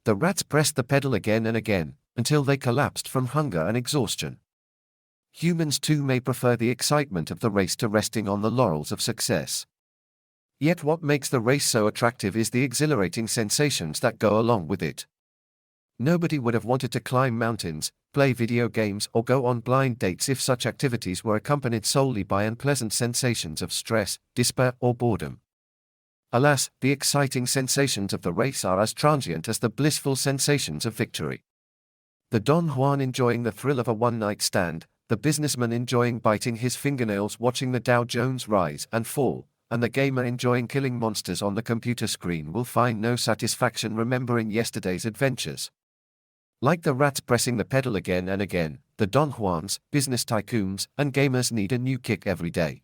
The rats pressed the pedal again and again, until they collapsed from hunger and exhaustion. Humans too may prefer the excitement of the race to resting on the laurels of success. Yet what makes the race so attractive is the exhilarating sensations that go along with it. Nobody would have wanted to climb mountains, play video games, or go on blind dates if such activities were accompanied solely by unpleasant sensations of stress, despair, or boredom. Alas, the exciting sensations of the race are as transient as the blissful sensations of victory. The Don Juan enjoying the thrill of a one-night stand, the businessman enjoying biting his fingernails watching the Dow Jones rise and fall, and the gamer enjoying killing monsters on the computer screen will find no satisfaction remembering yesterday's adventures. Like the rats pressing the pedal again and again, the Don Juans, business tycoons, and gamers need a new kick every day.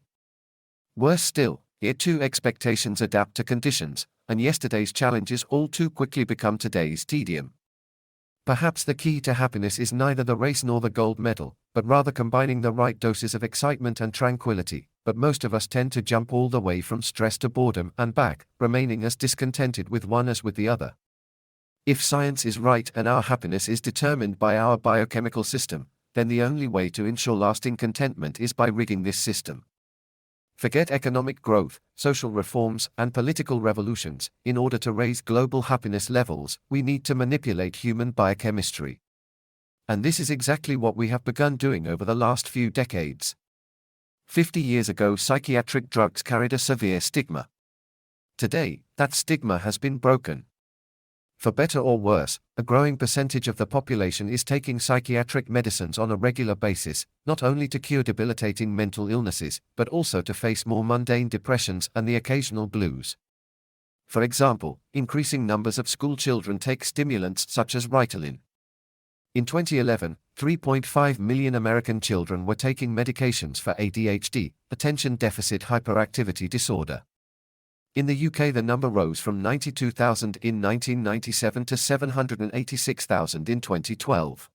Worse still, here too expectations adapt to conditions, and yesterday's challenges all too quickly become today's tedium. Perhaps the key to happiness is neither the race nor the gold medal, but rather combining the right doses of excitement and tranquility, but most of us tend to jump all the way from stress to boredom and back, remaining as discontented with one as with the other. If science is right and our happiness is determined by our biochemical system, then the only way to ensure lasting contentment is by rigging this system. Forget economic growth, social reforms, and political revolutions. In order to raise global happiness levels, we need to manipulate human biochemistry. And this is exactly what we have begun doing over the last few decades. 50 years ago, psychiatric drugs carried a severe stigma. Today, that stigma has been broken. For better or worse, a growing percentage of the population is taking psychiatric medicines on a regular basis, not only to cure debilitating mental illnesses, but also to face more mundane depressions and the occasional blues. For example, increasing numbers of school children take stimulants such as Ritalin. In 2011, 3.5 million American children were taking medications for ADHD, attention deficit hyperactivity disorder. In the UK, the number rose from 92,000 in 1997 to 786,000 in 2012.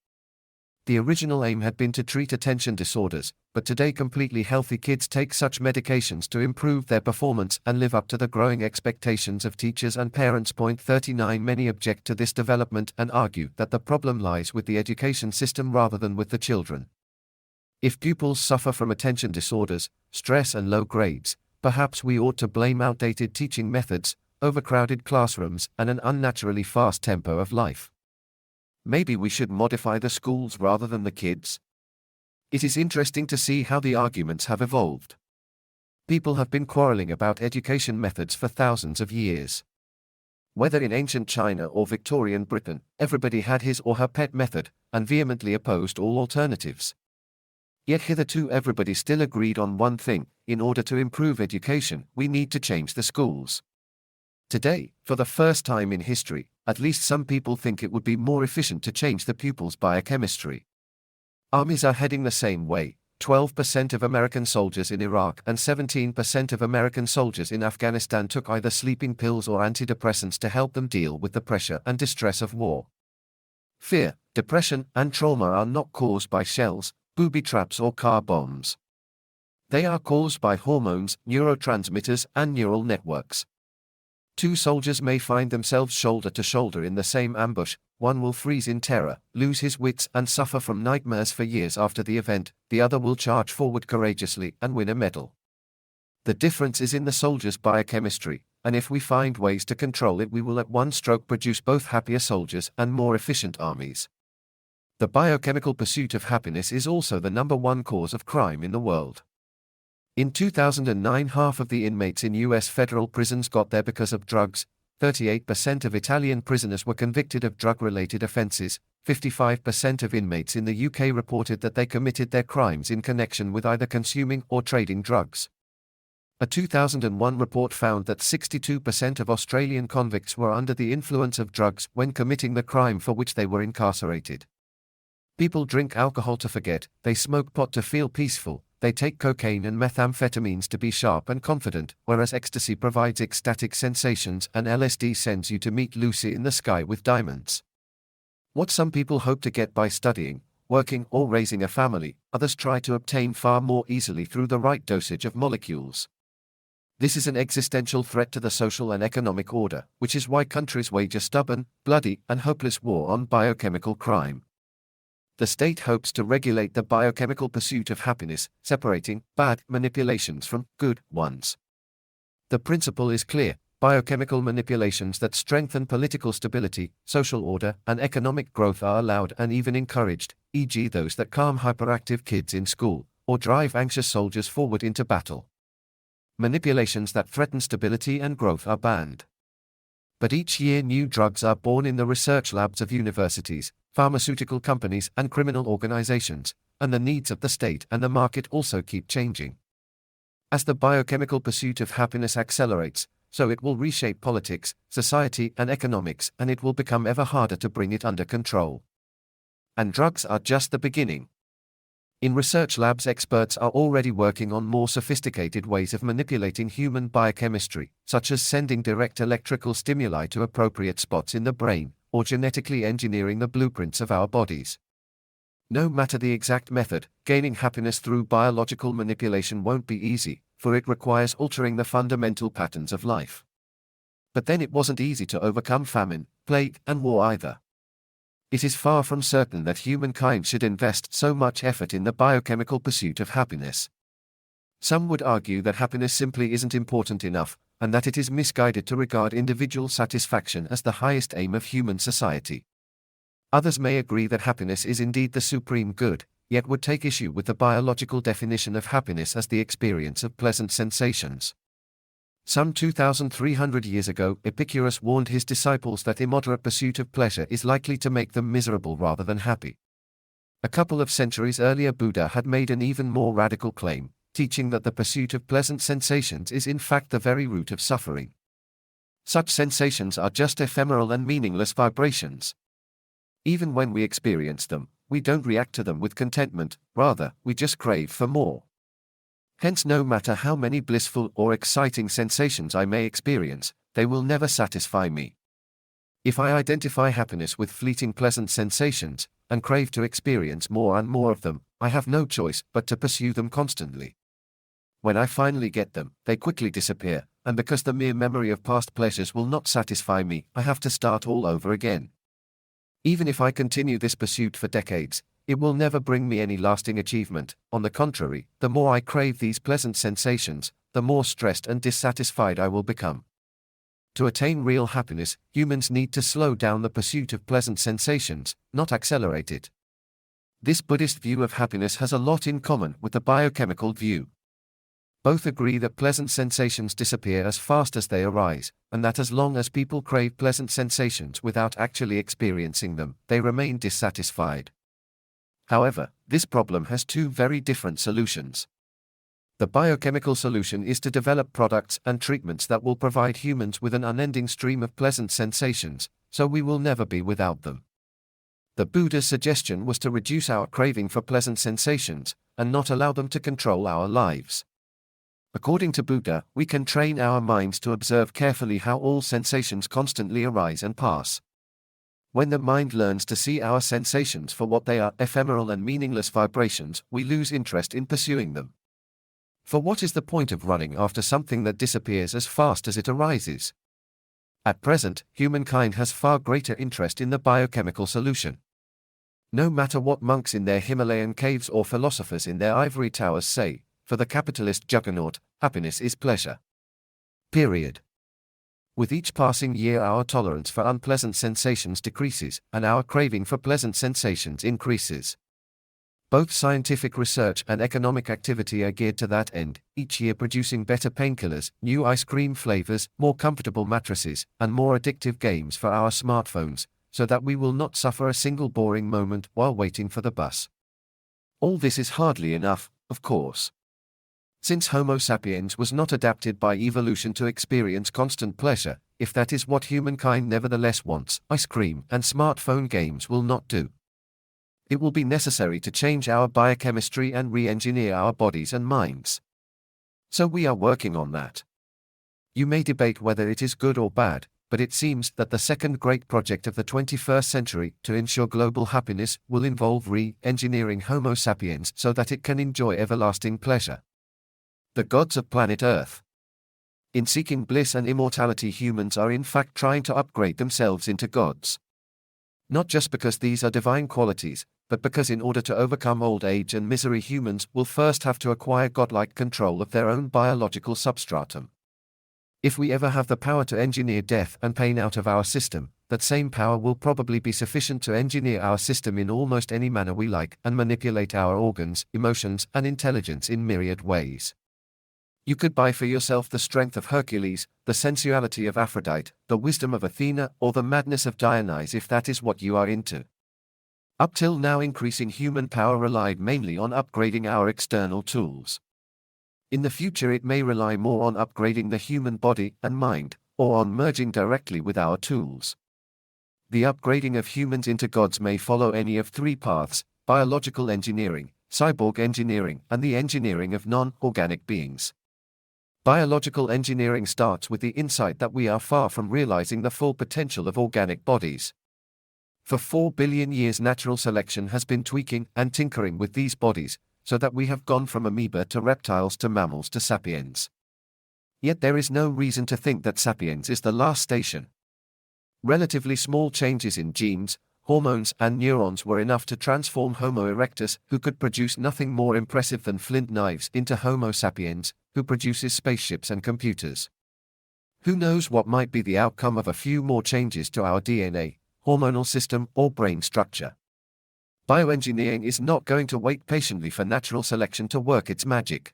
The original aim had been to treat attention disorders, but today completely healthy kids take such medications to improve their performance and live up to the growing expectations of teachers and parents. Point 39. Many object to this development and argue that the problem lies with the education system rather than with the children. If pupils suffer from attention disorders, stress and low grades, perhaps we ought to blame outdated teaching methods, overcrowded classrooms, and an unnaturally fast tempo of life. Maybe we should modify the schools rather than the kids? It is interesting to see how the arguments have evolved. People have been quarreling about education methods for thousands of years. Whether in ancient China or Victorian Britain, everybody had his or her pet method, and vehemently opposed all alternatives. Yet hitherto everybody still agreed on one thing: in order to improve education, we need to change the schools. Today, for the first time in history, at least some people think it would be more efficient to change the pupils' biochemistry. Armies are heading the same way. 12% of American soldiers in Iraq and 17% of American soldiers in Afghanistan took either sleeping pills or antidepressants to help them deal with the pressure and distress of war. Fear, depression, and trauma are not caused by shells, booby traps, or car bombs. They are caused by hormones, neurotransmitters, and neural networks. Two soldiers may find themselves shoulder to shoulder in the same ambush. One will freeze in terror, lose his wits, and suffer from nightmares for years after the event. The other will charge forward courageously and win a medal. The difference is in the soldier's biochemistry, and if we find ways to control it, we will at one stroke produce both happier soldiers and more efficient armies. The biochemical pursuit of happiness is also the #1 cause of crime in the world. In 2009, half of the inmates in U.S. federal prisons got there because of drugs. 38% of Italian prisoners were convicted of drug-related offenses. 55% of inmates in the UK reported that they committed their crimes in connection with either consuming or trading drugs. A 2001 report found that 62% of Australian convicts were under the influence of drugs when committing the crime for which they were incarcerated. People drink alcohol to forget, they smoke pot to feel peaceful, they take cocaine and methamphetamines to be sharp and confident, whereas ecstasy provides ecstatic sensations and LSD sends you to meet Lucy in the sky with diamonds. What some people hope to get by studying, working, or raising a family, others try to obtain far more easily through the right dosage of molecules. This is an existential threat to the social and economic order, which is why countries wage a stubborn, bloody, and hopeless war on biochemical crime. The state hopes to regulate the biochemical pursuit of happiness, separating bad manipulations from good ones. The principle is clear: biochemical manipulations that strengthen political stability, social order, and economic growth are allowed and even encouraged, e.g., those that calm hyperactive kids in school, or drive anxious soldiers forward into battle. Manipulations that threaten stability and growth are banned. But each year new drugs are born in the research labs of universities, pharmaceutical companies, and criminal organizations, and the needs of the state and the market also keep changing. As the biochemical pursuit of happiness accelerates, so it will reshape politics, society, and economics, and it will become ever harder to bring it under control. And drugs are just the beginning. In research labs, experts are already working on more sophisticated ways of manipulating human biochemistry, such as sending direct electrical stimuli to appropriate spots in the brain, or genetically engineering the blueprints of our bodies. No matter the exact method, gaining happiness through biological manipulation won't be easy, for it requires altering the fundamental patterns of life. But then it wasn't easy to overcome famine, plague, and war either. It is far from certain that humankind should invest so much effort in the biochemical pursuit of happiness. Some would argue that happiness simply isn't important enough, and that it is misguided to regard individual satisfaction as the highest aim of human society. Others may agree that happiness is indeed the supreme good, yet would take issue with the biological definition of happiness as the experience of pleasant sensations. Some 2,300 years ago, Epicurus warned his disciples that immoderate pursuit of pleasure is likely to make them miserable rather than happy. A couple of centuries earlier, Buddha had made an even more radical claim, teaching that the pursuit of pleasant sensations is in fact the very root of suffering. Such sensations are just ephemeral and meaningless vibrations. Even when we experience them, we don't react to them with contentment, rather, we just crave for more. Hence, no matter how many blissful or exciting sensations I may experience, they will never satisfy me. If I identify happiness with fleeting pleasant sensations, and crave to experience more and more of them, I have no choice but to pursue them constantly. When I finally get them, they quickly disappear, and because the mere memory of past pleasures will not satisfy me, I have to start all over again. Even if I continue this pursuit for decades, it will never bring me any lasting achievement. On the contrary, the more I crave these pleasant sensations, the more stressed and dissatisfied I will become. To attain real happiness, humans need to slow down the pursuit of pleasant sensations, not accelerate it. This Buddhist view of happiness has a lot in common with the biochemical view. Both agree that pleasant sensations disappear as fast as they arise, and that as long as people crave pleasant sensations without actually experiencing them, they remain dissatisfied. However, this problem has two very different solutions. The biochemical solution is to develop products and treatments that will provide humans with an unending stream of pleasant sensations, so we will never be without them. The Buddha's suggestion was to reduce our craving for pleasant sensations, and not allow them to control our lives. According to Buddha, we can train our minds to observe carefully how all sensations constantly arise and pass. When the mind learns to see our sensations for what they are, ephemeral and meaningless vibrations, we lose interest in pursuing them. For what is the point of running after something that disappears as fast as it arises? At present, humankind has far greater interest in the biochemical solution. No matter what monks in their Himalayan caves or philosophers in their ivory towers say, for the capitalist juggernaut, happiness is pleasure. Period. With each passing year, our tolerance for unpleasant sensations decreases, and our craving for pleasant sensations increases. Both scientific research and economic activity are geared to that end, each year producing better painkillers, new ice cream flavors, more comfortable mattresses, and more addictive games for our smartphones, so that we will not suffer a single boring moment while waiting for the bus. All this is hardly enough, of course. Since Homo sapiens was not adapted by evolution to experience constant pleasure, if that is what humankind nevertheless wants, ice cream and smartphone games will not do. It will be necessary to change our biochemistry and re-engineer our bodies and minds. So we are working on that. You may debate whether it is good or bad, but it seems that the second great project of the 21st century to ensure global happiness will involve re-engineering Homo sapiens so that it can enjoy everlasting pleasure. The gods of planet Earth. In seeking bliss and immortality, humans are in fact trying to upgrade themselves into gods. Not just because these are divine qualities, but because in order to overcome old age and misery, humans will first have to acquire godlike control of their own biological substratum. If we ever have the power to engineer death and pain out of our system, that same power will probably be sufficient to engineer our system in almost any manner we like and manipulate our organs, emotions, and intelligence in myriad ways. You could buy for yourself the strength of Hercules, the sensuality of Aphrodite, the wisdom of Athena, or the madness of Dionysus if that is what you are into. Up till now, increasing human power relied mainly on upgrading our external tools. In the future, it may rely more on upgrading the human body and mind, or on merging directly with our tools. The upgrading of humans into gods may follow any of three paths: biological engineering, cyborg engineering, and the engineering of non-organic beings. Biological engineering starts with the insight that we are far from realizing the full potential of organic bodies. For 4 billion years, natural selection has been tweaking and tinkering with these bodies, so that we have gone from amoeba to reptiles to mammals to sapiens. Yet there is no reason to think that sapiens is the last station. Relatively small changes in genes, hormones, and neurons were enough to transform Homo erectus, who could produce nothing more impressive than flint knives, into Homo sapiens, who produces spaceships and computers. Who knows what might be the outcome of a few more changes to our DNA, hormonal system, or brain structure. Bioengineering is not going to wait patiently for natural selection to work its magic.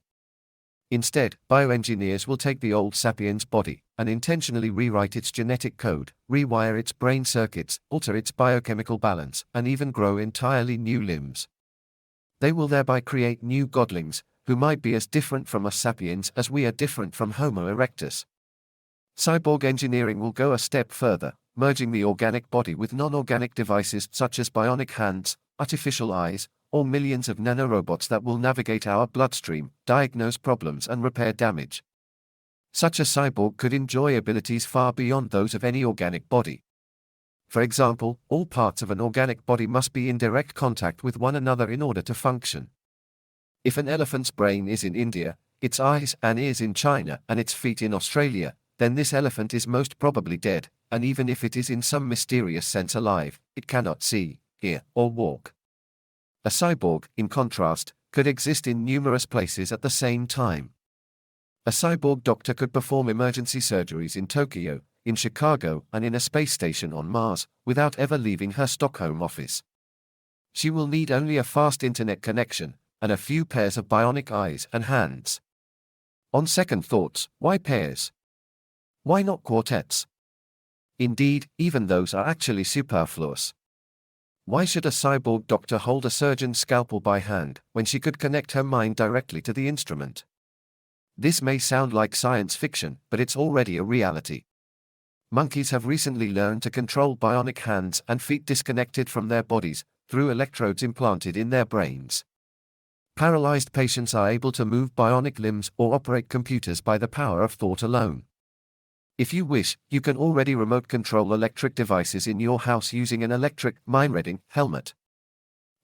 Instead, bioengineers will take the old sapiens body and intentionally rewrite its genetic code, rewire its brain circuits, alter its biochemical balance, and even grow entirely new limbs. They will thereby create new godlings, who might be as different from us sapiens as we are different from Homo erectus. Cyborg engineering will go a step further, merging the organic body with non-organic devices such as bionic hands, artificial eyes, or millions of nanorobots that will navigate our bloodstream, diagnose problems, and repair damage. Such a cyborg could enjoy abilities far beyond those of any organic body. For example, all parts of an organic body must be in direct contact with one another in order to function. If an elephant's brain is in India, its eyes and ears in China, and its feet in Australia, then this elephant is most probably dead, and even if it is in some mysterious sense alive, it cannot see, hear, or walk. A cyborg, in contrast, could exist in numerous places at the same time. A cyborg doctor could perform emergency surgeries in Tokyo, in Chicago, and in a space station on Mars, without ever leaving her Stockholm office. She will need only a fast internet connection, and a few pairs of bionic eyes and hands. On second thoughts, why pairs? Why not quartets? Indeed, even those are actually superfluous. Why should a cyborg doctor hold a surgeon's scalpel by hand, when she could connect her mind directly to the instrument? This may sound like science fiction, but it's already a reality. Monkeys have recently learned to control bionic hands and feet disconnected from their bodies, through electrodes implanted in their brains. Paralyzed patients are able to move bionic limbs or operate computers by the power of thought alone. If you wish, you can already remote control electric devices in your house using an electric, mind-reading helmet.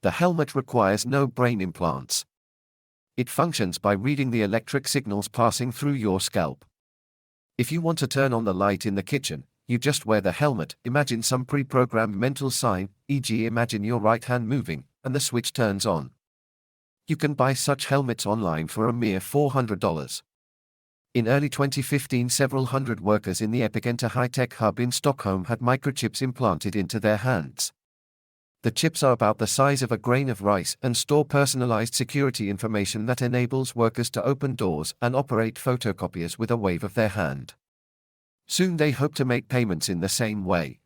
The helmet requires no brain implants. It functions by reading the electric signals passing through your scalp. If you want to turn on the light in the kitchen, you just wear the helmet, imagine some pre-programmed mental sign, e.g. imagine your right hand moving, and the switch turns on. You can buy such helmets online for a mere $400. In early 2015, several hundred workers in the Epicenter high-tech hub in Stockholm had microchips implanted into their hands. The chips are about the size of a grain of rice and store personalized security information that enables workers to open doors and operate photocopiers with a wave of their hand. Soon they hope to make payments in the same way.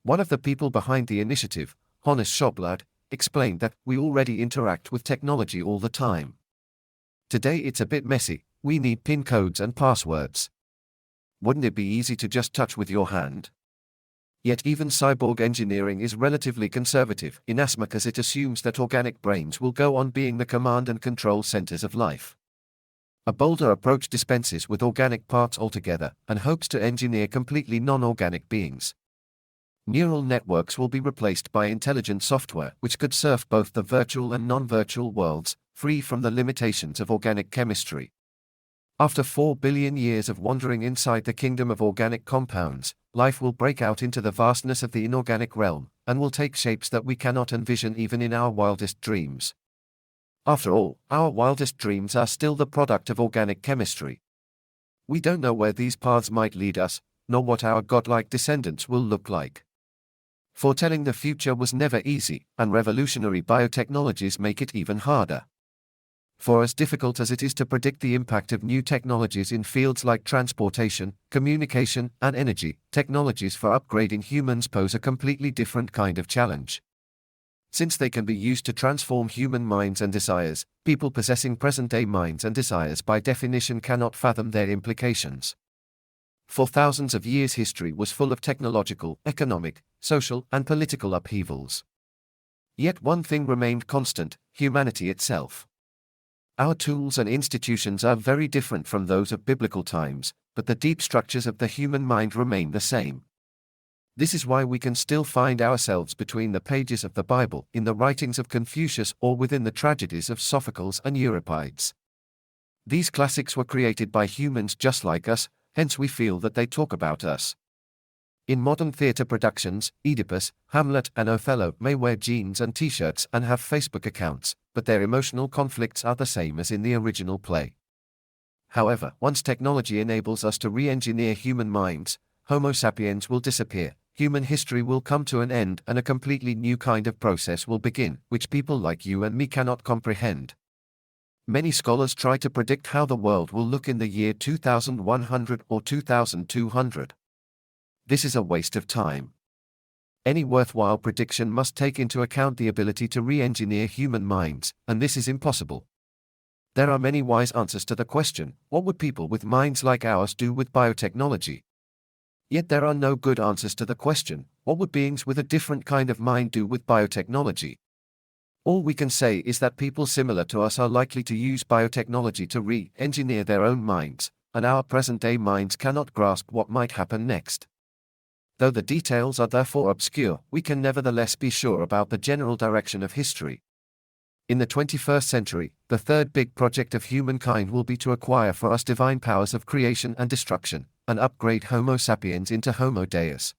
One of the people behind the initiative, Hannes Schoblad, explained that we already interact with technology all the time. Today it's a bit messy. We need PIN codes and passwords. Wouldn't it be easy to just touch with your hand? Yet even cyborg engineering is relatively conservative, inasmuch as it assumes that organic brains will go on being the command and control centers of life. A bolder approach dispenses with organic parts altogether and hopes to engineer completely non-organic beings. Neural networks will be replaced by intelligent software which could surf both the virtual and non-virtual worlds, free from the limitations of organic chemistry. After 4 billion years of wandering inside the kingdom of organic compounds, life will break out into the vastness of the inorganic realm, and will take shapes that we cannot envision even in our wildest dreams. After all, our wildest dreams are still the product of organic chemistry. We don't know where these paths might lead us, nor what our godlike descendants will look like. Foretelling the future was never easy, and revolutionary biotechnologies make it even harder. For as difficult as it is to predict the impact of new technologies in fields like transportation, communication, and energy, technologies for upgrading humans pose a completely different kind of challenge. Since they can be used to transform human minds and desires, people possessing present-day minds and desires by definition cannot fathom their implications. For thousands of years history was full of technological, economic, social, and political upheavals. Yet one thing remained constant: humanity itself. Our tools and institutions are very different from those of biblical times, but the deep structures of the human mind remain the same. This is why we can still find ourselves between the pages of the Bible, in the writings of Confucius, or within the tragedies of Sophocles and Euripides. These classics were created by humans just like us, hence we feel that they talk about us. In modern theatre productions, Oedipus, Hamlet, and Othello may wear jeans and t-shirts and have Facebook accounts, but their emotional conflicts are the same as in the original play. However, once technology enables us to re-engineer human minds, Homo sapiens will disappear, human history will come to an end, and a completely new kind of process will begin, which people like you and me cannot comprehend. Many scholars try to predict how the world will look in the year 2100 or 2200. This is a waste of time. Any worthwhile prediction must take into account the ability to re-engineer human minds, and this is impossible. There are many wise answers to the question, what would people with minds like ours do with biotechnology? Yet there are no good answers to the question, what would beings with a different kind of mind do with biotechnology? All we can say is that people similar to us are likely to use biotechnology to re-engineer their own minds, and our present-day minds cannot grasp what might happen next. Though the details are therefore obscure, we can nevertheless be sure about the general direction of history. In the 21st century, the third big project of humankind will be to acquire for us divine powers of creation and destruction, and upgrade Homo sapiens into Homo Deus.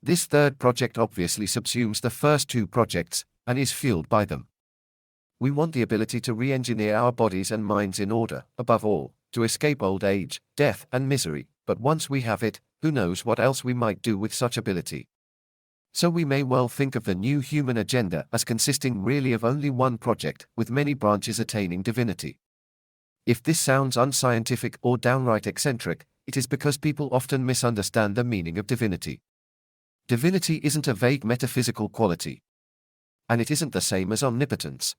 This third project obviously subsumes the first two projects, and is fueled by them. We want the ability to re-engineer our bodies and minds in order, above all, to escape old age, death, and misery, but once we have it, who knows what else we might do with such ability. So we may well think of the new human agenda as consisting really of only one project, with many branches attaining divinity. If this sounds unscientific or downright eccentric, it is because people often misunderstand the meaning of divinity. Divinity isn't a vague metaphysical quality. And it isn't the same as omnipotence.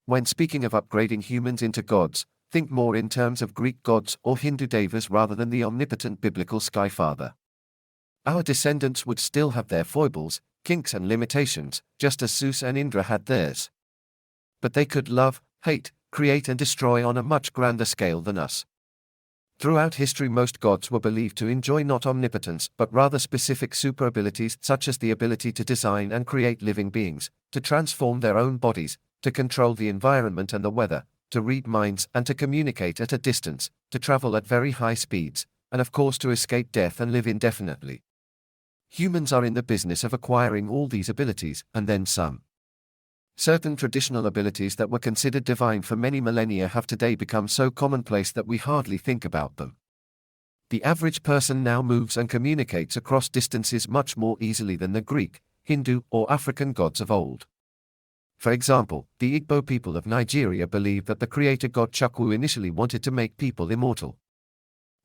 When speaking of upgrading humans into gods, think more in terms of Greek gods or Hindu devas rather than the omnipotent biblical Sky Father. Our descendants would still have their foibles, kinks and limitations, just as Zeus and Indra had theirs. But they could love, hate, create and destroy on a much grander scale than us. Throughout history most gods were believed to enjoy not omnipotence but rather specific super-abilities such as the ability to design and create living beings, to transform their own bodies, to control the environment and the weather, to read minds and to communicate at a distance, to travel at very high speeds, and of course to escape death and live indefinitely. Humans are in the business of acquiring all these abilities, and then some. Certain traditional abilities that were considered divine for many millennia have today become so commonplace that we hardly think about them. The average person now moves and communicates across distances much more easily than the Greek, Hindu, or African gods of old. For example, the Igbo people of Nigeria believe that the creator god Chukwu initially wanted to make people immortal.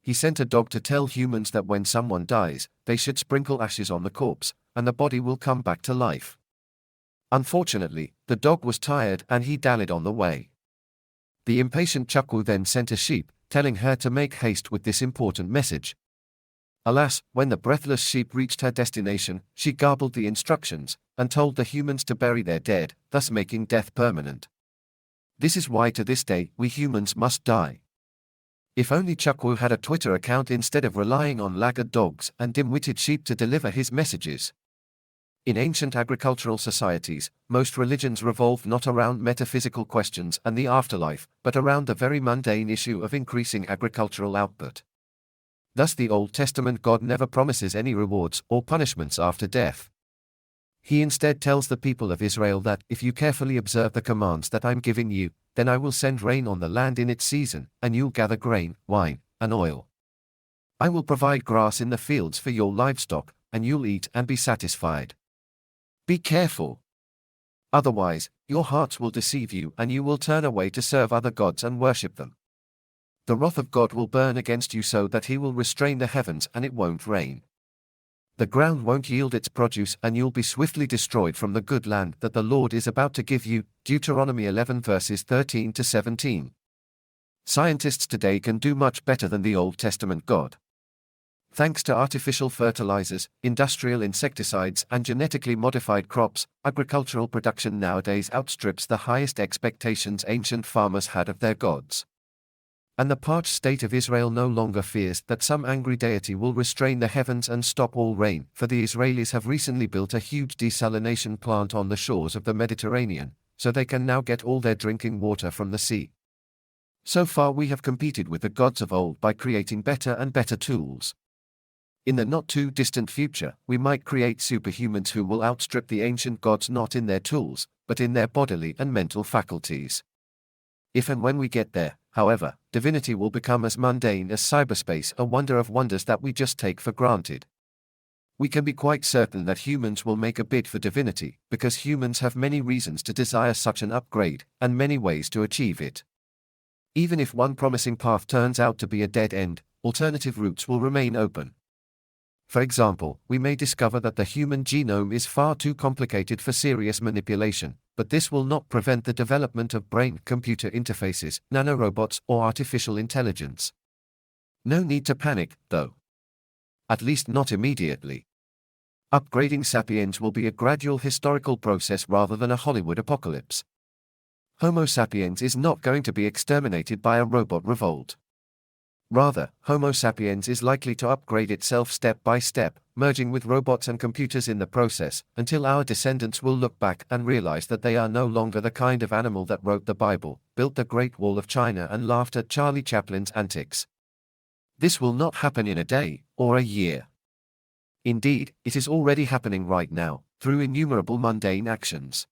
He sent a dog to tell humans that when someone dies, they should sprinkle ashes on the corpse, and the body will come back to life. Unfortunately, the dog was tired and he dallied on the way. The impatient Chukwu then sent a sheep, telling her to make haste with this important message. Alas, when the breathless sheep reached her destination, she garbled the instructions, and told the humans to bury their dead, thus making death permanent. This is why to this day, we humans must die. If only Chukwu had a Twitter account instead of relying on laggard dogs and dim-witted sheep to deliver his messages. In ancient agricultural societies, most religions revolved not around metaphysical questions and the afterlife, but around the very mundane issue of increasing agricultural output. Thus the Old Testament God never promises any rewards or punishments after death. He instead tells the people of Israel that, if you carefully observe the commands that I'm giving you, then I will send rain on the land in its season, and you'll gather grain, wine, and oil. I will provide grass in the fields for your livestock, and you'll eat and be satisfied. Be careful. Otherwise, your hearts will deceive you and you will turn away to serve other gods and worship them. The wrath of God will burn against you so that he will restrain the heavens and it won't rain. The ground won't yield its produce and you'll be swiftly destroyed from the good land that the Lord is about to give you. Deuteronomy 11 verses 13 to 17. Scientists today can do much better than the Old Testament God. Thanks to artificial fertilizers, industrial insecticides and genetically modified crops, agricultural production nowadays outstrips the highest expectations ancient farmers had of their gods. And the parched state of Israel no longer fears that some angry deity will restrain the heavens and stop all rain, for the Israelis have recently built a huge desalination plant on the shores of the Mediterranean, so they can now get all their drinking water from the sea. So far we have competed with the gods of old by creating better and better tools. In the not-too-distant future, we might create superhumans who will outstrip the ancient gods not in their tools, but in their bodily and mental faculties. If and when we get there, however, divinity will become as mundane as cyberspace, a wonder of wonders that we just take for granted. We can be quite certain that humans will make a bid for divinity, because humans have many reasons to desire such an upgrade, and many ways to achieve it. Even if one promising path turns out to be a dead end, alternative routes will remain open. For example, we may discover that the human genome is far too complicated for serious manipulation, but this will not prevent the development of brain-computer interfaces, nanorobots, or artificial intelligence. No need to panic, though. At least not immediately. Upgrading Sapiens will be a gradual historical process rather than a Hollywood apocalypse. Homo sapiens is not going to be exterminated by a robot revolt. Rather, Homo sapiens is likely to upgrade itself step by step, merging with robots and computers in the process, until our descendants will look back and realize that they are no longer the kind of animal that wrote the Bible, built the Great Wall of China and laughed at Charlie Chaplin's antics. This will not happen in a day, or a year. Indeed, it is already happening right now, through innumerable mundane actions.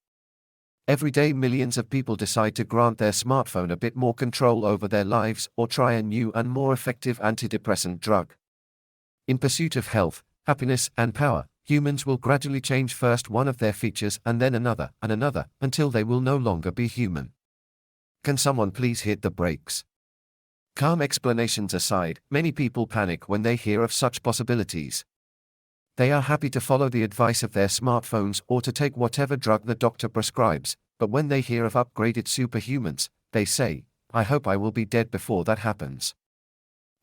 Every day millions of people decide to grant their smartphone a bit more control over their lives or try a new and more effective antidepressant drug. In pursuit of health, happiness, and power, humans will gradually change first one of their features and then another, until they will no longer be human. Can someone please hit the brakes? Calm explanations aside, many people panic when they hear of such possibilities. They are happy to follow the advice of their smartphones or to take whatever drug the doctor prescribes, but when they hear of upgraded superhumans, they say, "I hope I will be dead before that happens."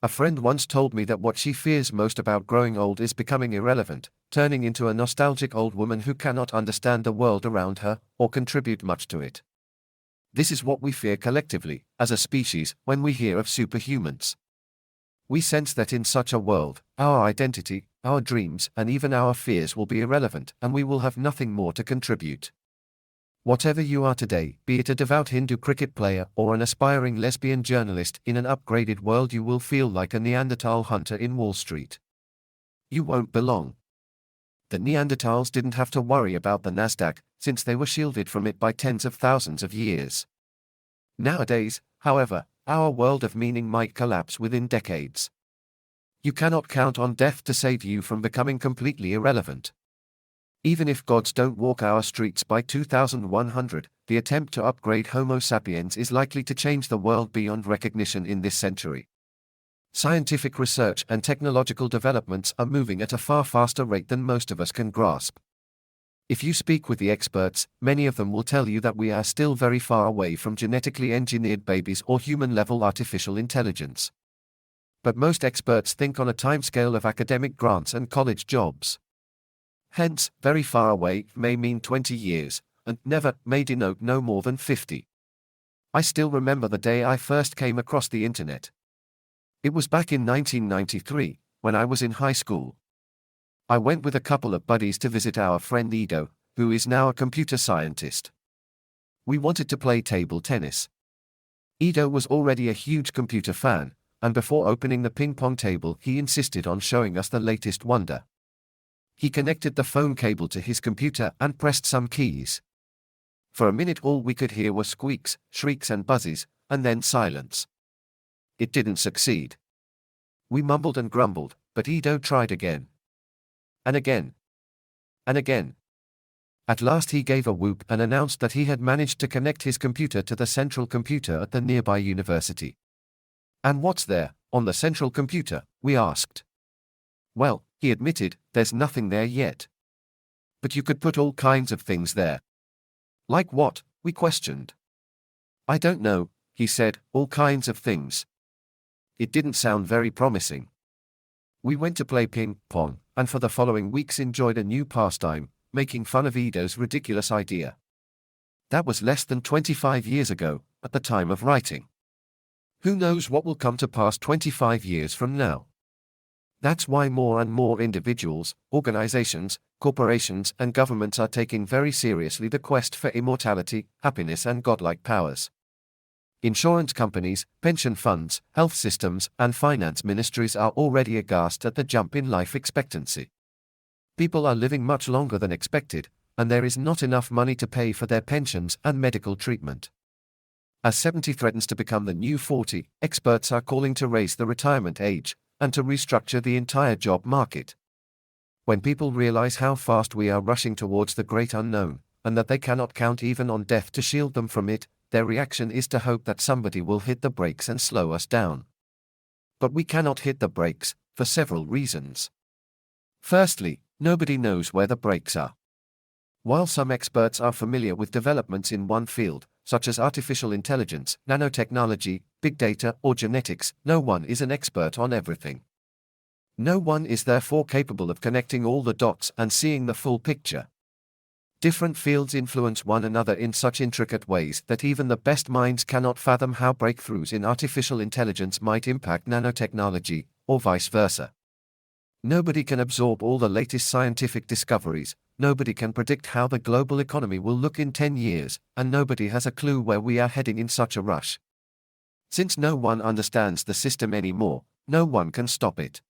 A friend once told me that what she fears most about growing old is becoming irrelevant, turning into a nostalgic old woman who cannot understand the world around her, or contribute much to it. This is what we fear collectively, as a species, when we hear of superhumans. We sense that in such a world, our identity, our dreams, and even our fears will be irrelevant, and we will have nothing more to contribute. Whatever you are today, be it a devout Hindu cricket player or an aspiring lesbian journalist, in an upgraded world you will feel like a Neanderthal hunter in Wall Street. You won't belong. The Neanderthals didn't have to worry about the Nasdaq, since they were shielded from it by tens of thousands of years. Nowadays, however, our world of meaning might collapse within decades. You cannot count on death to save you from becoming completely irrelevant. Even if gods don't walk our streets by 2100, the attempt to upgrade Homo sapiens is likely to change the world beyond recognition in this century. Scientific research and technological developments are moving at a far faster rate than most of us can grasp. If you speak with the experts, many of them will tell you that we are still very far away from genetically engineered babies or human-level artificial intelligence. But most experts think on a timescale of academic grants and college jobs. Hence, very far away may mean 20 years, and never may denote no more than 50. I still remember the day I first came across the internet. It was back in 1993, when I was in high school. I went with a couple of buddies to visit our friend Ido, who is now a computer scientist. We wanted to play table tennis. Ido was already a huge computer fan, and before opening the ping-pong table he insisted on showing us the latest wonder. He connected the phone cable to his computer and pressed some keys. For a minute all we could hear were squeaks, shrieks and buzzes, and then silence. It didn't succeed. We mumbled and grumbled, but Ido tried again. And again. And again. At last he gave a whoop and announced that he had managed to connect his computer to the central computer at the nearby university. And what's there, on the central computer, we asked. Well, he admitted, there's nothing there yet. But you could put all kinds of things there. Like what? We questioned. I don't know, he said, all kinds of things. It didn't sound very promising. We went to play ping-pong, and for the following weeks enjoyed a new pastime, making fun of Ido's ridiculous idea. That was less than 25 years ago, at the time of writing. Who knows what will come to pass 25 years from now? That's why more and more individuals, organizations, corporations and governments are taking very seriously the quest for immortality, happiness and godlike powers. Insurance companies, pension funds, health systems and finance ministries are already aghast at the jump in life expectancy. People are living much longer than expected, and there is not enough money to pay for their pensions and medical treatment. As 70 threatens to become the new 40, experts are calling to raise the retirement age, and to restructure the entire job market. When people realize how fast we are rushing towards the great unknown, and that they cannot count even on death to shield them from it, their reaction is to hope that somebody will hit the brakes and slow us down. But we cannot hit the brakes, for several reasons. Firstly, nobody knows where the brakes are. While some experts are familiar with developments in one field, such as artificial intelligence, nanotechnology, big data, or genetics, no one is an expert on everything. No one is therefore capable of connecting all the dots and seeing the full picture. Different fields influence one another in such intricate ways that even the best minds cannot fathom how breakthroughs in artificial intelligence might impact nanotechnology, or vice versa. Nobody can absorb all the latest scientific discoveries, nobody can predict how the global economy will look in 10 years, and nobody has a clue where we are heading in such a rush. Since no one understands the system anymore, no one can stop it.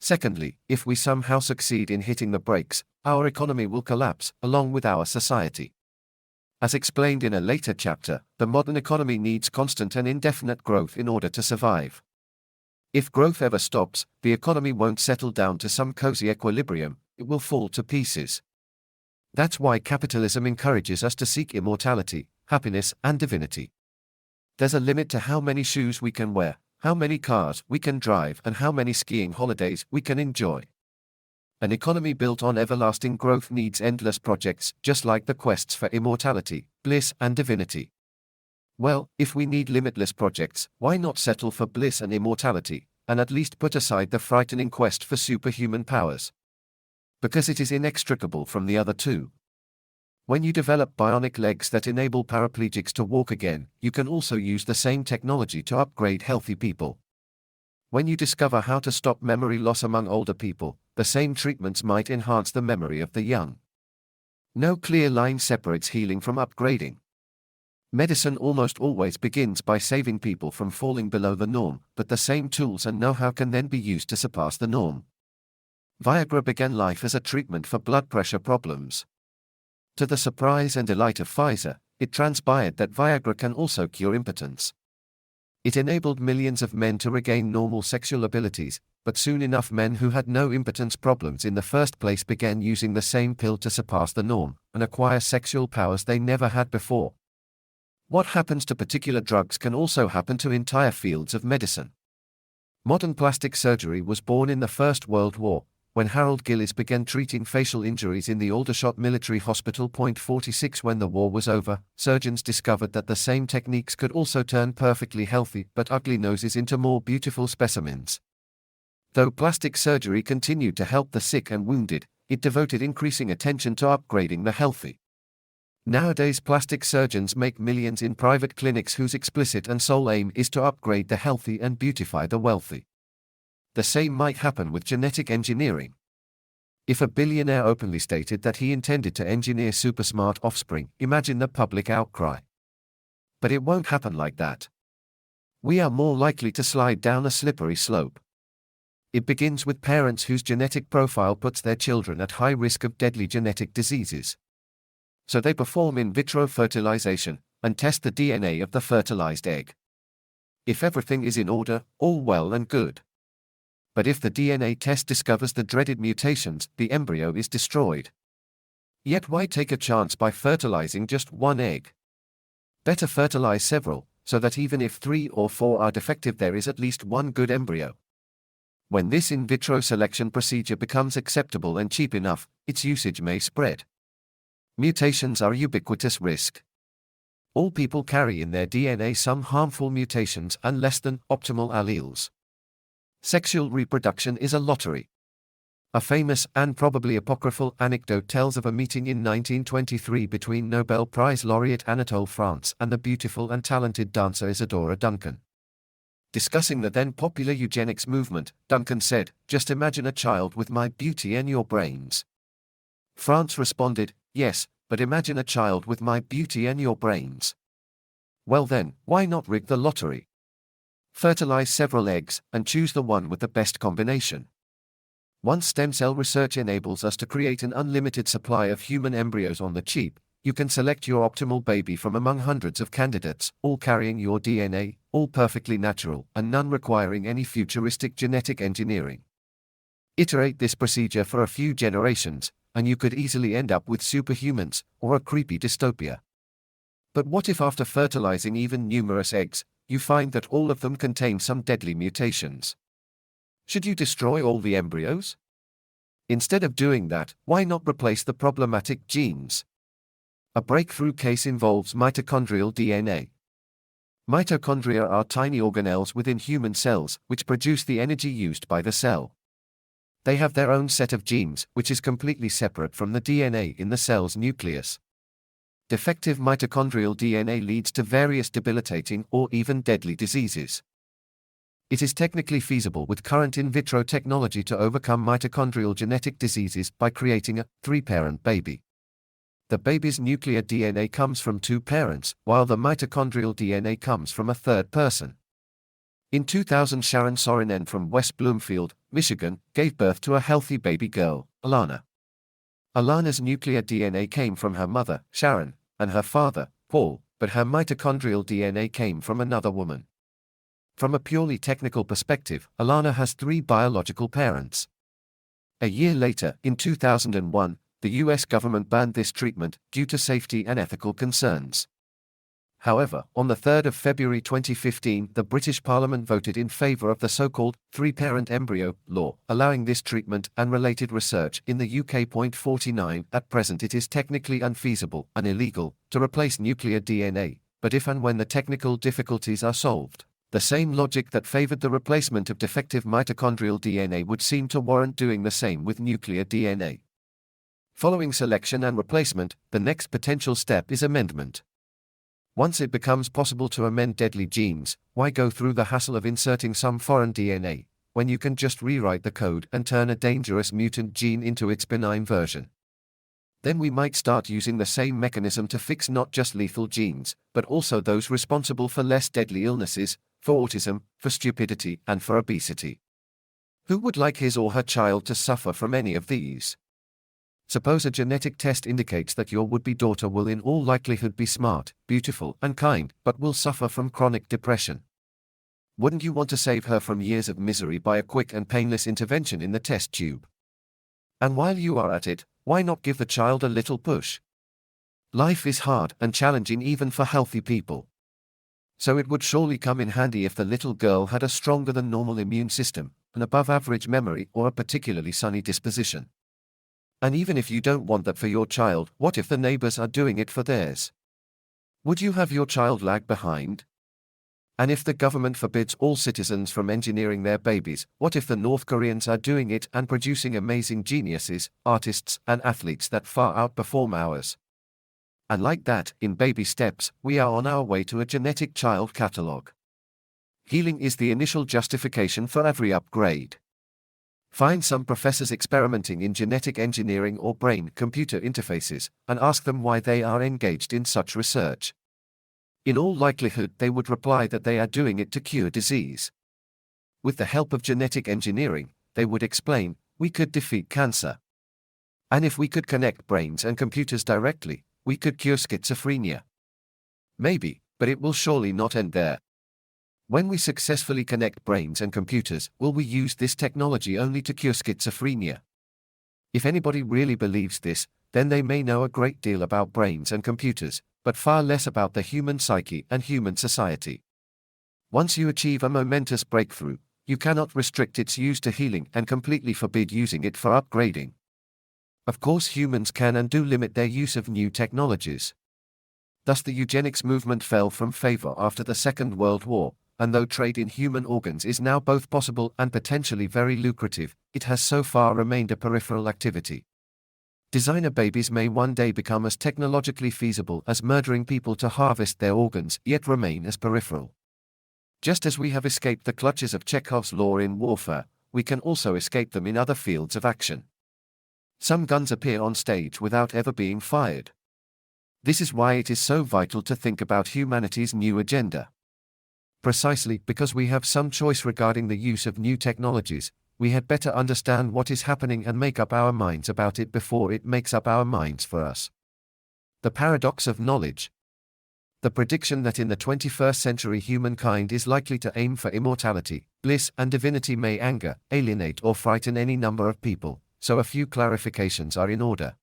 Secondly, if we somehow succeed in hitting the brakes, our economy will collapse, along with our society. As explained in a later chapter, the modern economy needs constant and indefinite growth in order to survive. If growth ever stops, the economy won't settle down to some cozy equilibrium, it will fall to pieces. That's why capitalism encourages us to seek immortality, happiness, and divinity. There's a limit to how many shoes we can wear, how many cars we can drive, and how many skiing holidays we can enjoy. An economy built on everlasting growth needs endless projects, just like the quests for immortality, bliss, and divinity. Well, if we need limitless projects, why not settle for bliss and immortality, and at least put aside the frightening quest for superhuman powers? Because it is inextricable from the other two. When you develop bionic legs that enable paraplegics to walk again, you can also use the same technology to upgrade healthy people. When you discover how to stop memory loss among older people, the same treatments might enhance the memory of the young. No clear line separates healing from upgrading. Medicine almost always begins by saving people from falling below the norm, but the same tools and know-how can then be used to surpass the norm. Viagra began life as a treatment for blood pressure problems. To the surprise and delight of Pfizer, it transpired that Viagra can also cure impotence. It enabled millions of men to regain normal sexual abilities, but soon enough men who had no impotence problems in the first place began using the same pill to surpass the norm and acquire sexual powers they never had before. What happens to particular drugs can also happen to entire fields of medicine. Modern plastic surgery was born in the First World War, when Harold Gillis began treating facial injuries in the Aldershot Military Hospital. 46 When the war was over, surgeons discovered that the same techniques could also turn perfectly healthy but ugly noses into more beautiful specimens. Though plastic surgery continued to help the sick and wounded, it devoted increasing attention to upgrading the healthy. Nowadays plastic surgeons make millions in private clinics whose explicit and sole aim is to upgrade the healthy and beautify the wealthy. The same might happen with genetic engineering. If a billionaire openly stated that he intended to engineer super-smart offspring, imagine the public outcry. But it won't happen like that. We are more likely to slide down a slippery slope. It begins with parents whose genetic profile puts their children at high risk of deadly genetic diseases. So they perform in vitro fertilization and test the DNA of the fertilized egg. If everything is in order, all well and good. But if the DNA test discovers the dreaded mutations, the embryo is destroyed. Yet why take a chance by fertilizing just one egg? Better fertilize several, so that even if 3 or 4 are defective, there is at least one good embryo. When this in vitro selection procedure becomes acceptable and cheap enough, its usage may spread. Mutations are a ubiquitous risk. All people carry in their DNA some harmful mutations and less than optimal alleles. Sexual reproduction is a lottery. A famous and probably apocryphal anecdote tells of a meeting in 1923 between Nobel Prize laureate Anatole France and the beautiful and talented dancer Isadora Duncan. Discussing the then popular eugenics movement, Duncan said, "Just imagine a child with my beauty and your brains." France responded, "Yes, but imagine a child with my beauty and your brains." Well then, why not rig the lottery? Fertilize several eggs and choose the one with the best combination. Once stem cell research enables us to create an unlimited supply of human embryos on the cheap, you can select your optimal baby from among hundreds of candidates, all carrying your DNA, all perfectly natural, and none requiring any futuristic genetic engineering. Iterate this procedure for a few generations, and you could easily end up with superhumans, or a creepy dystopia. But what if after fertilizing even numerous eggs, you find that all of them contain some deadly mutations? Should you destroy all the embryos? Instead of doing that, why not replace the problematic genes? A breakthrough case involves mitochondrial DNA. Mitochondria are tiny organelles within human cells, which produce the energy used by the cell. They have their own set of genes, which is completely separate from the DNA in the cell's nucleus. Defective mitochondrial DNA leads to various debilitating or even deadly diseases. It is technically feasible with current in vitro technology to overcome mitochondrial genetic diseases by creating a 3-parent baby. The baby's nuclear DNA comes from 2 parents, while the mitochondrial DNA comes from a 3rd person. In 2000, Sharon Sorinen from West Bloomfield, Michigan, gave birth to a healthy baby girl, Alana. Alana's nuclear DNA came from her mother, Sharon, and her father, Paul, but her mitochondrial DNA came from another woman. From a purely technical perspective, Alana has 3 biological parents. A year later, in 2001, the US government banned this treatment due to safety and ethical concerns. However, on the 3rd of February 2015, the British Parliament voted in favour of the so-called 3-parent embryo law, allowing this treatment and related research in the UK. 49. At present it is technically unfeasible and illegal to replace nuclear DNA, but if and when the technical difficulties are solved, the same logic that favoured the replacement of defective mitochondrial DNA would seem to warrant doing the same with nuclear DNA. Following selection and replacement, the next potential step is amendment. Once it becomes possible to amend deadly genes, why go through the hassle of inserting some foreign DNA, when you can just rewrite the code and turn a dangerous mutant gene into its benign version? Then we might start using the same mechanism to fix not just lethal genes, but also those responsible for less deadly illnesses, for autism, for stupidity, and for obesity. Who would like his or her child to suffer from any of these? Suppose a genetic test indicates that your would-be daughter will in all likelihood be smart, beautiful, and kind, but will suffer from chronic depression. Wouldn't you want to save her from years of misery by a quick and painless intervention in the test tube? And while you are at it, why not give the child a little push? Life is hard and challenging even for healthy people. So it would surely come in handy if the little girl had a stronger than normal immune system, an above-average memory, or a particularly sunny disposition. And even if you don't want that for your child, what if the neighbors are doing it for theirs? Would you have your child lag behind? And if the government forbids all citizens from engineering their babies, what if the North Koreans are doing it and producing amazing geniuses, artists, and athletes that far outperform ours? And like that, in baby steps, we are on our way to a genetic child catalogue. Healing is the initial justification for every upgrade. Find some professors experimenting in genetic engineering or brain-computer interfaces, and ask them why they are engaged in such research. In all likelihood, they would reply that they are doing it to cure disease. With the help of genetic engineering, they would explain, we could defeat cancer. And if we could connect brains and computers directly, we could cure schizophrenia. Maybe, but it will surely not end there. When we successfully connect brains and computers, will we use this technology only to cure schizophrenia? If anybody really believes this, then they may know a great deal about brains and computers, but far less about the human psyche and human society. Once you achieve a momentous breakthrough, you cannot restrict its use to healing and completely forbid using it for upgrading. Of course, humans can and do limit their use of new technologies. Thus the eugenics movement fell from favor after the Second World War, and though trade in human organs is now both possible and potentially very lucrative, it has so far remained a peripheral activity. Designer babies may one day become as technologically feasible as murdering people to harvest their organs, yet remain as peripheral. Just as we have escaped the clutches of Chekhov's law in warfare, we can also escape them in other fields of action. Some guns appear on stage without ever being fired. This is why it is so vital to think about humanity's new agenda. Precisely because we have some choice regarding the use of new technologies, we had better understand what is happening and make up our minds about it before it makes up our minds for us. The paradox of knowledge. The prediction that in the 21st century humankind is likely to aim for immortality, bliss, and divinity may anger, alienate, or frighten any number of people, so a few clarifications are in order.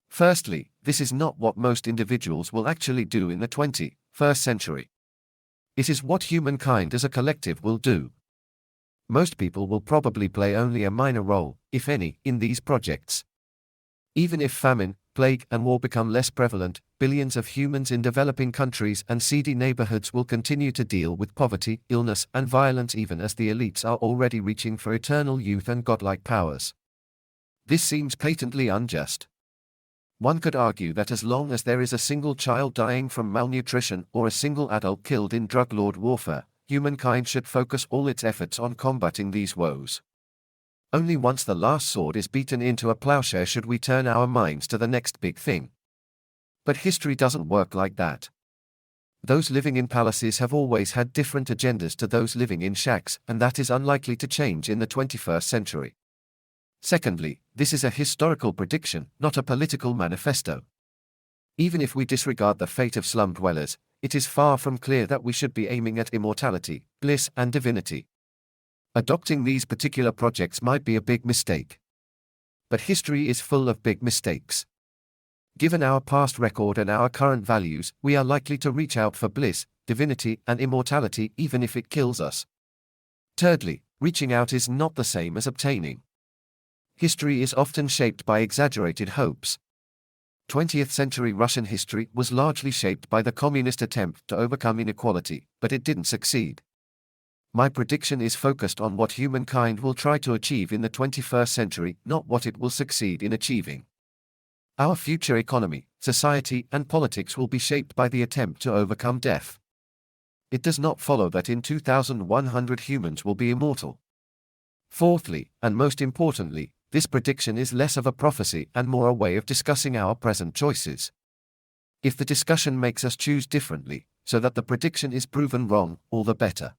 Firstly, this is not what most individuals will actually do in the 21st century. It is what humankind as a collective will do. Most people will probably play only a minor role, if any, in these projects. Even if famine, plague, and war become less prevalent, billions of humans in developing countries and seedy neighborhoods will continue to deal with poverty, illness, and violence even as the elites are already reaching for eternal youth and godlike powers. This seems patently unjust. One could argue that as long as there is a single child dying from malnutrition or a single adult killed in drug lord warfare, humankind should focus all its efforts on combating these woes. Only once the last sword is beaten into a plowshare should we turn our minds to the next big thing. But history doesn't work like that. Those living in palaces have always had different agendas to those living in shacks, and that is unlikely to change in the 21st century. Secondly, this is a historical prediction, not a political manifesto. Even if we disregard the fate of slum dwellers, it is far from clear that we should be aiming at immortality, bliss, and divinity. Adopting these particular projects might be a big mistake. But history is full of big mistakes. Given our past record and our current values, we are likely to reach out for bliss, divinity, and immortality even if it kills us. Thirdly, reaching out is not the same as obtaining. History is often shaped by exaggerated hopes. 20th century Russian history was largely shaped by the communist attempt to overcome inequality, but it didn't succeed. My prediction is focused on what humankind will try to achieve in the 21st century, not what it will succeed in achieving. Our future economy, society, and politics will be shaped by the attempt to overcome death. It does not follow that in 2100 humans will be immortal. Fourthly, and most importantly, this prediction is less of a prophecy and more a way of discussing our present choices. If the discussion makes us choose differently, so that the prediction is proven wrong, all the better.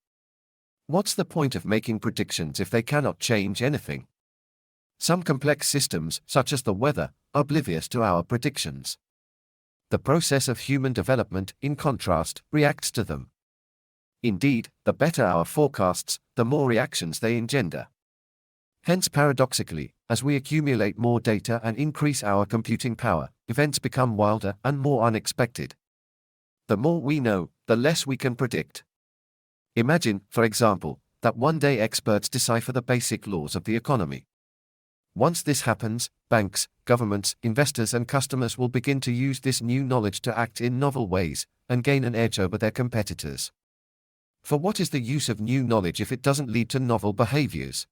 What's the point of making predictions if they cannot change anything? Some complex systems, such as the weather, are oblivious to our predictions. The process of human development, in contrast, reacts to them. Indeed, the better our forecasts, the more reactions they engender. Hence, paradoxically, as we accumulate more data and increase our computing power, events become wilder and more unexpected. The more we know, the less we can predict. Imagine, for example, that one day experts decipher the basic laws of the economy. Once this happens, banks, governments, investors, and customers will begin to use this new knowledge to act in novel ways and gain an edge over their competitors. For what is the use of new knowledge if it doesn't lead to novel behaviors?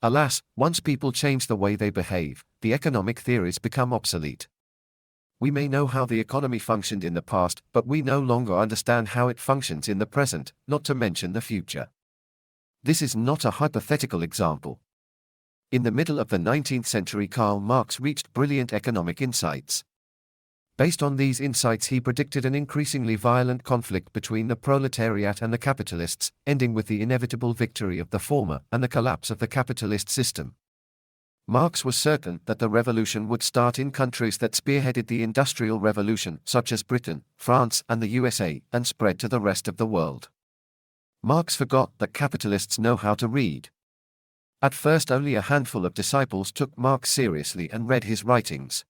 Alas, once people change the way they behave, the economic theories become obsolete. We may know how the economy functioned in the past, but we no longer understand how it functions in the present, not to mention the future. This is not a hypothetical example. In the middle of the 19th century, Karl Marx reached brilliant economic insights. Based on these insights, he predicted an increasingly violent conflict between the proletariat and the capitalists, ending with the inevitable victory of the former and the collapse of the capitalist system. Marx was certain that the revolution would start in countries that spearheaded the Industrial Revolution, such as Britain, France, and the USA, and spread to the rest of the world. Marx forgot that capitalists know how to read. At first, only a handful of disciples took Marx seriously and read his writings.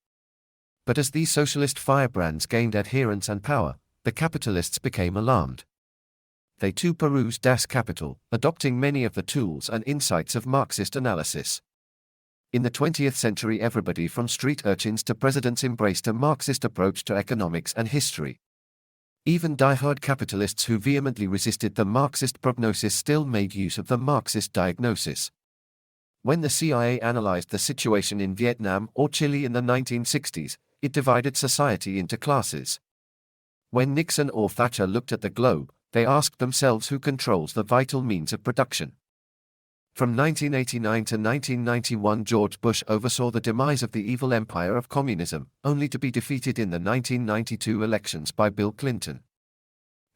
But as these socialist firebrands gained adherents and power, the capitalists became alarmed. They too perused Das Kapital, adopting many of the tools and insights of Marxist analysis. In the 20th century, everybody from street urchins to presidents embraced a Marxist approach to economics and history. Even die-hard capitalists who vehemently resisted the Marxist prognosis still made use of the Marxist diagnosis. When the CIA analyzed the situation in Vietnam or Chile in the 1960s, it divided society into classes. When Nixon or Thatcher looked at the globe, they asked themselves who controls the vital means of production. From 1989 to 1991, George Bush oversaw the demise of the evil empire of communism, only to be defeated in the 1992 elections by Bill Clinton.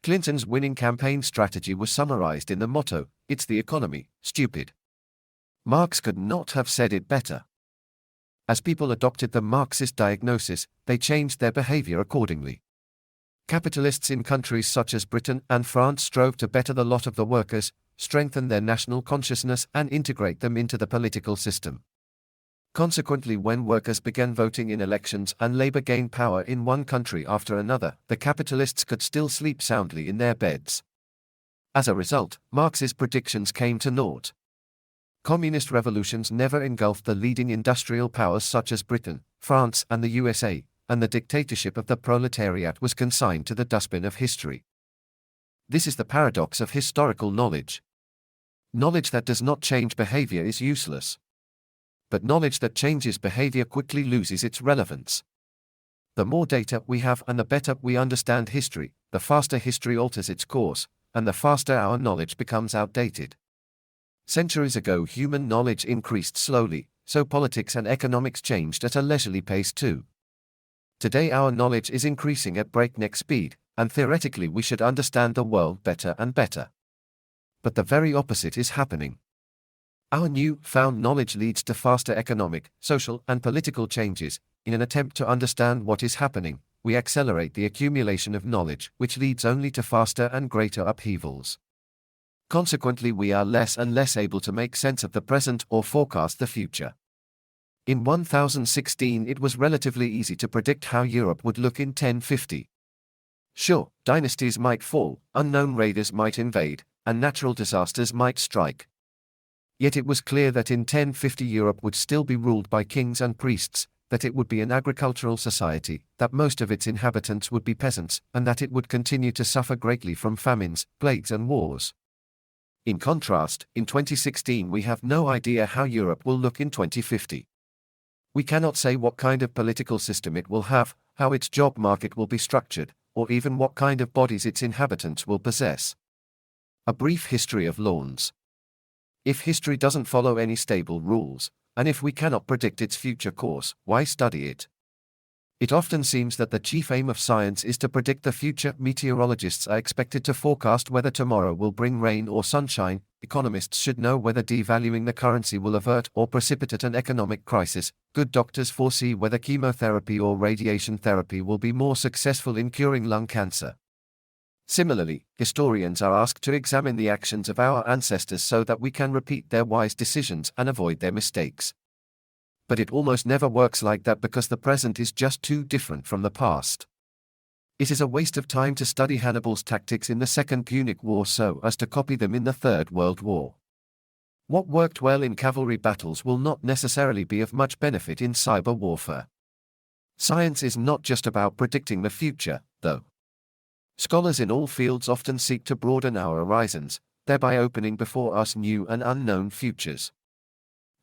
Clinton's winning campaign strategy was summarized in the motto, "It's the economy, stupid." Marx could not have said it better. As people adopted the Marxist diagnosis, they changed their behavior accordingly. Capitalists in countries such as Britain and France strove to better the lot of the workers, strengthen their national consciousness, and integrate them into the political system. Consequently, when workers began voting in elections and labor gained power in one country after another, the capitalists could still sleep soundly in their beds. As a result, Marx's predictions came to naught. Communist revolutions never engulfed the leading industrial powers such as Britain, France, and the USA, and the dictatorship of the proletariat was consigned to the dustbin of history. This is the paradox of historical knowledge. Knowledge that does not change behavior is useless. But knowledge that changes behavior quickly loses its relevance. The more data we have and the better we understand history, the faster history alters its course, and the faster our knowledge becomes outdated. Centuries ago, human knowledge increased slowly, so politics and economics changed at a leisurely pace too. Today our knowledge is increasing at breakneck speed, and theoretically we should understand the world better and better. But the very opposite is happening. Our new-found knowledge leads to faster economic, social, and political changes. In an attempt to understand what is happening, we accelerate the accumulation of knowledge, which leads only to faster and greater upheavals. Consequently, we are less and less able to make sense of the present or forecast the future. In 1016, it was relatively easy to predict how Europe would look in 1050. Sure, dynasties might fall, unknown raiders might invade, and natural disasters might strike. Yet it was clear that in 1050 Europe would still be ruled by kings and priests, that it would be an agricultural society, that most of its inhabitants would be peasants, and that it would continue to suffer greatly from famines, plagues, and wars. In contrast, in 2016 we have no idea how Europe will look in 2050. We cannot say what kind of political system it will have, how its job market will be structured, or even what kind of bodies its inhabitants will possess. A brief history of lawns. If history doesn't follow any stable rules, and if we cannot predict its future course, why study it? It often seems that the chief aim of science is to predict the future. Meteorologists are expected to forecast whether tomorrow will bring rain or sunshine. Economists should know whether devaluing the currency will avert or precipitate an economic crisis. Good doctors foresee whether chemotherapy or radiation therapy will be more successful in curing lung cancer. Similarly, historians are asked to examine the actions of our ancestors so that we can repeat their wise decisions and avoid their mistakes. But it almost never works like that because the present is just too different from the past. It is a waste of time to study Hannibal's tactics in the Second Punic War so as to copy them in the Third World War. What worked well in cavalry battles will not necessarily be of much benefit in cyber warfare. Science is not just about predicting the future, though. Scholars in all fields often seek to broaden our horizons, thereby opening before us new and unknown futures.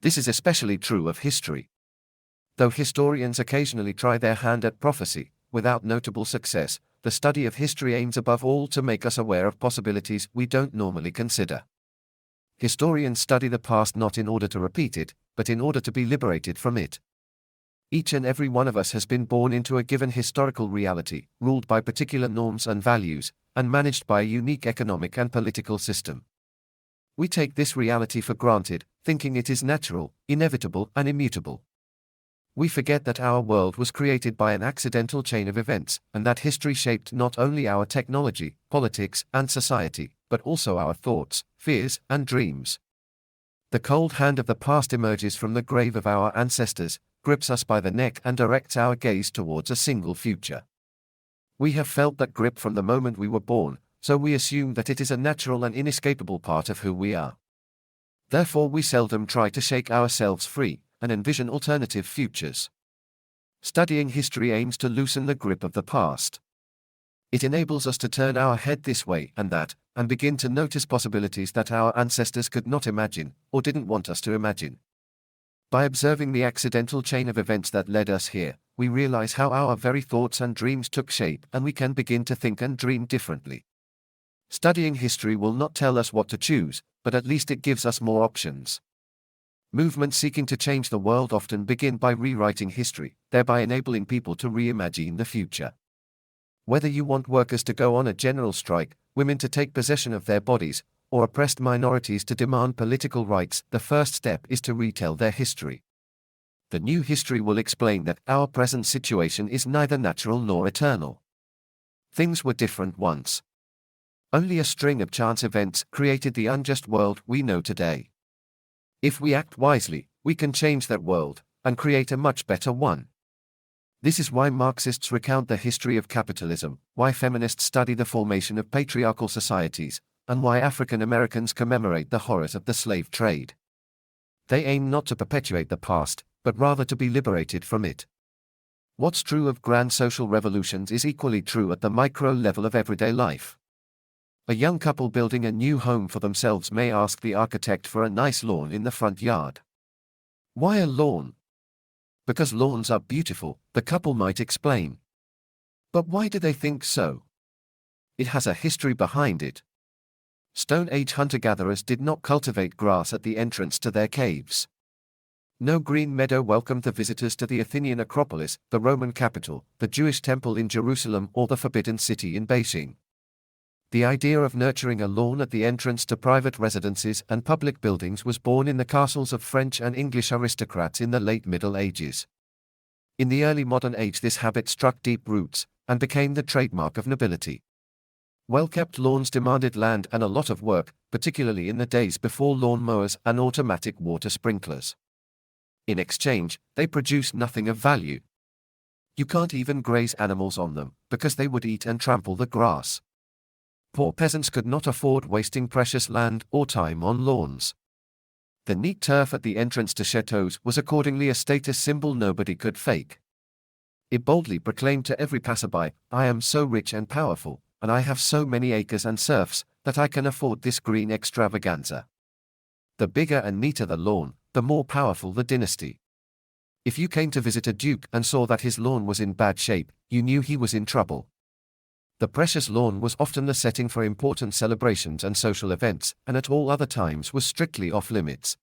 This is especially true of history. Though historians occasionally try their hand at prophecy, without notable success, the study of history aims above all to make us aware of possibilities we don't normally consider. Historians study the past not in order to repeat it, but in order to be liberated from it. Each and every one of us has been born into a given historical reality, ruled by particular norms and values, and managed by a unique economic and political system. We take this reality for granted, thinking it is natural, inevitable, and immutable. We forget that our world was created by an accidental chain of events, and that history shaped not only our technology, politics, and society, but also our thoughts, fears, and dreams. The cold hand of the past emerges from the grave of our ancestors, grips us by the neck and directs our gaze towards a single future. We have felt that grip from the moment we were born, so we assume that it is a natural and inescapable part of who we are. Therefore we seldom try to shake ourselves free, and envision alternative futures. Studying history aims to loosen the grip of the past. It enables us to turn our head this way and that, and begin to notice possibilities that our ancestors could not imagine, or didn't want us to imagine. By observing the accidental chain of events that led us here, we realize how our very thoughts and dreams took shape, and we can begin to think and dream differently. Studying history will not tell us what to choose, but at least it gives us more options. Movements seeking to change the world often begin by rewriting history, thereby enabling people to reimagine the future. Whether you want workers to go on a general strike, women to take possession of their bodies, or oppressed minorities to demand political rights, the first step is to retell their history. The new history will explain that our present situation is neither natural nor eternal. Things were different once. Only a string of chance events created the unjust world we know today. If we act wisely, we can change that world, and create a much better one. This is why Marxists recount the history of capitalism, why feminists study the formation of patriarchal societies, and why African Americans commemorate the horrors of the slave trade. They aim not to perpetuate the past, but rather to be liberated from it. What's true of grand social revolutions is equally true at the micro level of everyday life. A young couple building a new home for themselves may ask the architect for a nice lawn in the front yard. Why a lawn? Because lawns are beautiful, the couple might explain. But why do they think so? It has a history behind it. Stone Age hunter-gatherers did not cultivate grass at the entrance to their caves. No green meadow welcomed the visitors to the Athenian Acropolis, the Roman capital, the Jewish temple in Jerusalem, or the Forbidden City in Beijing. The idea of nurturing a lawn at the entrance to private residences and public buildings was born in the castles of French and English aristocrats in the late Middle Ages. In the early modern age this habit struck deep roots, and became the trademark of nobility. Well-kept lawns demanded land and a lot of work, particularly in the days before lawn mowers and automatic water sprinklers. In exchange, they produced nothing of value. You can't even graze animals on them, because they would eat and trample the grass. Poor peasants could not afford wasting precious land or time on lawns. The neat turf at the entrance to chateaux was accordingly a status symbol nobody could fake. It boldly proclaimed to every passerby, "I am so rich and powerful, and I have so many acres and serfs, that I can afford this green extravaganza." The bigger and neater the lawn, the more powerful the dynasty. If you came to visit a duke and saw that his lawn was in bad shape, you knew he was in trouble. The precious lawn was often the setting for important celebrations and social events, and at all other times was strictly off-limits.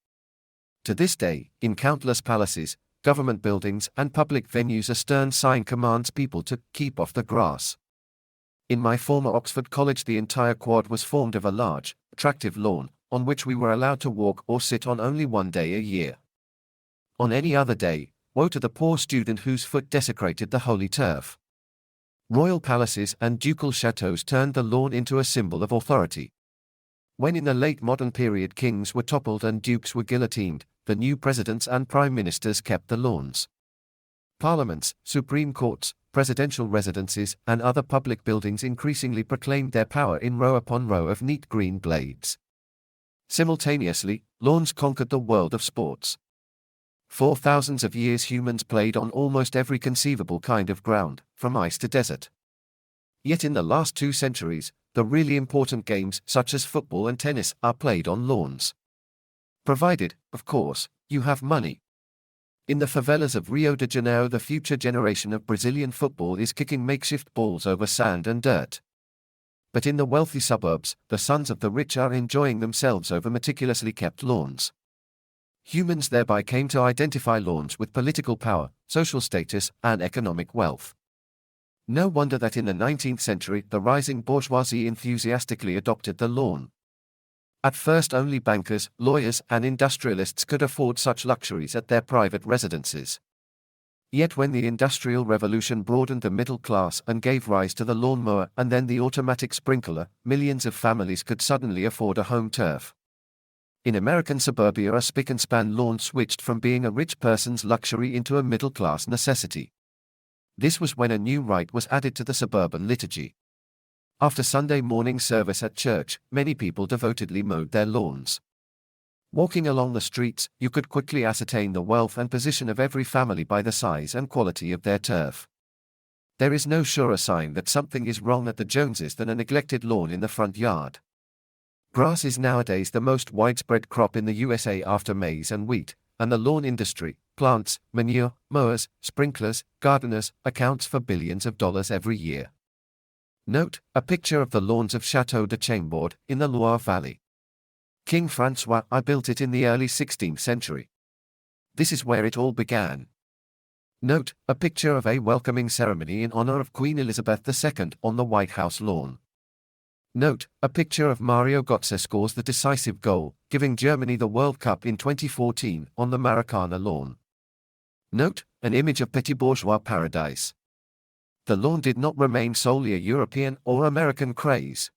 To this day, in countless palaces, government buildings, and public venues a stern sign commands people to keep off the grass. In my former Oxford College the entire quad was formed of a large, attractive lawn, on which we were allowed to walk or sit on only one day a year. On any other day, woe to the poor student whose foot desecrated the holy turf. Royal palaces and ducal chateaux turned the lawn into a symbol of authority. When in the late modern period kings were toppled and dukes were guillotined, the new presidents and prime ministers kept the lawns. Parliaments, supreme courts, presidential residences, and other public buildings increasingly proclaimed their power in row upon row of neat green blades. Simultaneously, lawns conquered the world of sports. For thousands of years humans played on almost every conceivable kind of ground, from ice to desert. Yet in the last 2 centuries, the really important games such as football and tennis are played on lawns. Provided, of course, you have money. In the favelas of Rio de Janeiro the future generation of Brazilian football is kicking makeshift balls over sand and dirt. But in the wealthy suburbs, the sons of the rich are enjoying themselves over meticulously kept lawns. Humans thereby came to identify lawns with political power, social status, and economic wealth. No wonder that in the 19th century the rising bourgeoisie enthusiastically adopted the lawn. At first only bankers, lawyers, and industrialists could afford such luxuries at their private residences. Yet when the Industrial Revolution broadened the middle class and gave rise to the lawnmower and then the automatic sprinkler, millions of families could suddenly afford a home turf. In American suburbia, a spick-and-span lawn switched from being a rich person's luxury into a middle-class necessity. This was when a new rite was added to the suburban liturgy. After Sunday morning service at church, many people devotedly mowed their lawns. Walking along the streets, you could quickly ascertain the wealth and position of every family by the size and quality of their turf. There is no surer sign that something is wrong at the Joneses than a neglected lawn in the front yard. Grass is nowadays the most widespread crop in the USA after maize and wheat, and the lawn industry, plants, manure, mowers, sprinklers, gardeners, accounts for billions of dollars every year. Note, a picture of the lawns of Château de Chambord, in the Loire Valley. King François I built it in the early 16th century. This is where it all began. Note, a picture of a welcoming ceremony in honor of Queen Elizabeth II on the White House lawn. Note, a picture of Mario Götze scores the decisive goal, giving Germany the World Cup in 2014 on the Maracana lawn. Note, an image of petit bourgeois paradise. The lawn did not remain solely a European or American craze.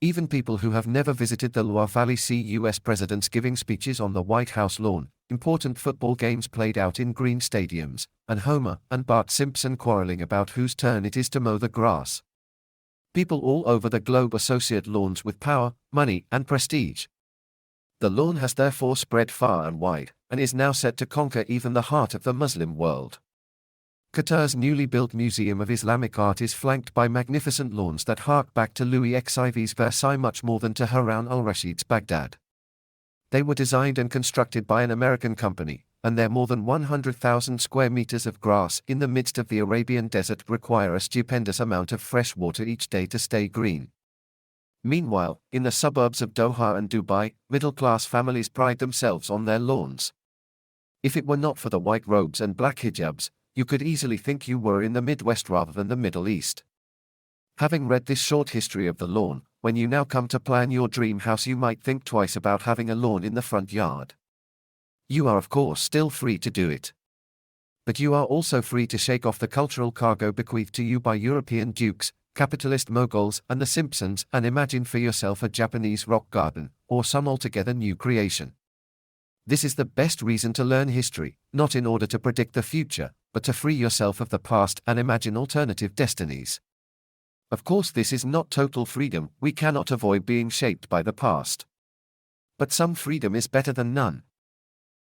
Even people who have never visited the Loire Valley see US presidents giving speeches on the White House lawn, important football games played out in green stadiums, and Homer and Bart Simpson quarreling about whose turn it is to mow the grass. People all over the globe associate lawns with power, money, and prestige. The lawn has therefore spread far and wide, and is now set to conquer even the heart of the Muslim world. Qatar's newly built Museum of Islamic Art is flanked by magnificent lawns that hark back to Louis XIV's Versailles much more than to Harun al-Rashid's Baghdad. They were designed and constructed by an American company, and their more than 100,000 square meters of grass in the midst of the Arabian desert require a stupendous amount of fresh water each day to stay green. Meanwhile, in the suburbs of Doha and Dubai, middle-class families pride themselves on their lawns. If it were not for the white robes and black hijabs, you could easily think you were in the Midwest rather than the Middle East. Having read this short history of the lawn, when you now come to plan your dream house, you might think twice about having a lawn in the front yard. You are of course still free to do it. But you are also free to shake off the cultural cargo bequeathed to you by European dukes, capitalist moguls, and the Simpsons, and imagine for yourself a Japanese rock garden, or some altogether new creation. This is the best reason to learn history, not in order to predict the future, but to free yourself of the past and imagine alternative destinies. Of course, this is not total freedom, we cannot avoid being shaped by the past. But some freedom is better than none.